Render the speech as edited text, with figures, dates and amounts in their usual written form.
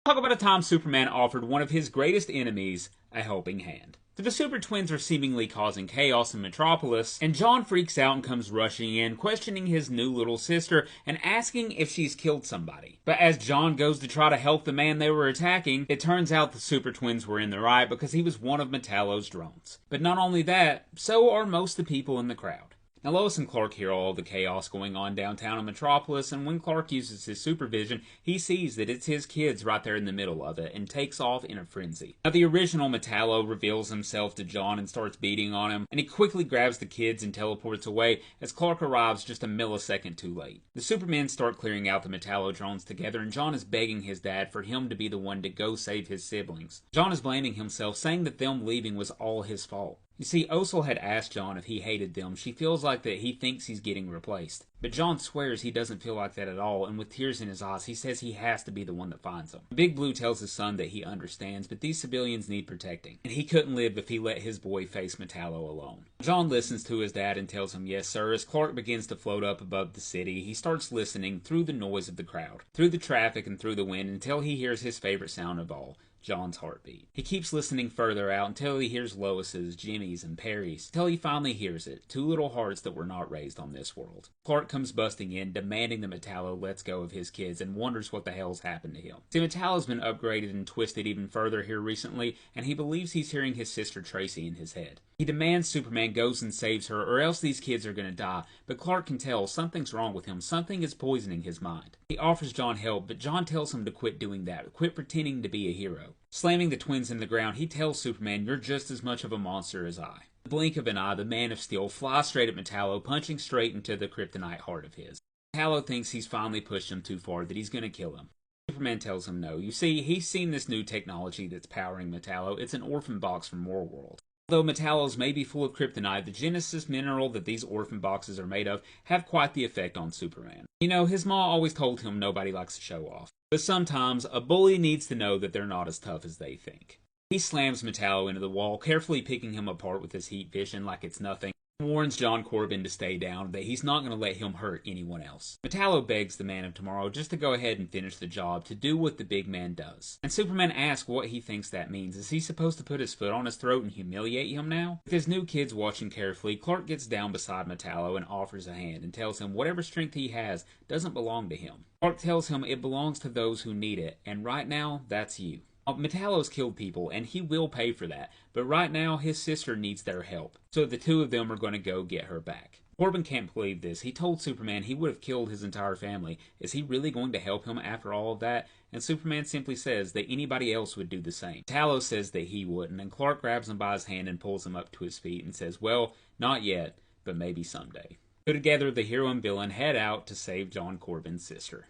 Talk about a time Superman offered one of his greatest enemies a helping hand. So the Super Twins are seemingly causing chaos in Metropolis, and John freaks out and comes rushing in, questioning his new little sister and asking if she's killed somebody. But as John goes to try to help the man they were attacking, it turns out the Super Twins were in the right because he was one of Metallo's drones. But not only that, so are most of the people in the crowd. Now Lois and Clark hear all the chaos going on downtown in Metropolis, and when Clark uses his supervision, he sees that it's his kids right there in the middle of it, and takes off in a frenzy. Now the original Metallo reveals himself to John and starts beating on him, and he quickly grabs the kids and teleports away as Clark arrives just a millisecond too late. The Supermen start clearing out the Metallo drones together, and John is begging his dad for him to be the one to go save his siblings. John is blaming himself, saying that them leaving was all his fault. You see, Osel had asked John if he hated them. She feels like that he thinks he's getting replaced. But John swears he doesn't feel like that at all, and with tears in his eyes, he says he has to be the one that finds them. Big Blue tells his son that he understands, but these civilians need protecting, and he couldn't live if he let his boy face Metallo alone. John listens to his dad and tells him yes sir. As Clark begins to float up above the city, he starts listening through the noise of the crowd, through the traffic and through the wind, until he hears his favorite sound of all, John's heartbeat. He keeps listening further out until he hears Lois's, Jimmy's, and Perry's, until he finally hears it, two little hearts that were not raised on this world. Clark comes busting in, demanding that Metallo lets go of his kids, and wonders what the hell's happened to him. See, Metallo's been upgraded and twisted even further here recently, and he believes he's hearing his sister Tracy in his head. He demands Superman goes and saves her, or else these kids are gonna die, but Clark can tell something's wrong with him, something is poisoning his mind. He offers John help, but John tells him to quit doing that, quit pretending to be a hero. Slamming the twins in the ground, he tells Superman, "You're just as much of a monster as I." In the blink of an eye, the Man of Steel flies straight at Metallo, punching straight into the kryptonite heart of his. Metallo thinks he's finally pushed him too far, that he's gonna kill him. Superman tells him no. You see, he's seen this new technology that's powering Metallo. It's an orphan box from Warworld. Although Metallos may be full of kryptonite, the Genesis mineral that these orphan boxes are made of have quite the effect on Superman. You know, his ma always told him nobody likes to show off. But sometimes, a bully needs to know that they're not as tough as they think. He slams Metallo into the wall, carefully picking him apart with his heat vision like it's nothing, and warns John Corbin to stay down, that he's not going to let him hurt anyone else. Metallo begs the Man of Tomorrow just to go ahead and finish the job, to do what the big man does. And Superman asks what he thinks that means. Is he supposed to put his foot on his throat and humiliate him now? With his new kids watching carefully, Clark gets down beside Metallo and offers a hand, and tells him whatever strength he has doesn't belong to him. Clark tells him it belongs to those who need it, and right now, that's you. Metallo's killed people, and he will pay for that, but right now his sister needs their help, so the two of them are going to go get her back. Corbin can't believe this. He told Superman he would have killed his entire family. Is he really going to help him after all of that? And Superman simply says that anybody else would do the same. Metallo says that he wouldn't, and Clark grabs him by his hand and pulls him up to his feet and says, well, not yet, but maybe someday. So together, the hero and villain head out to save John Corbin's sister.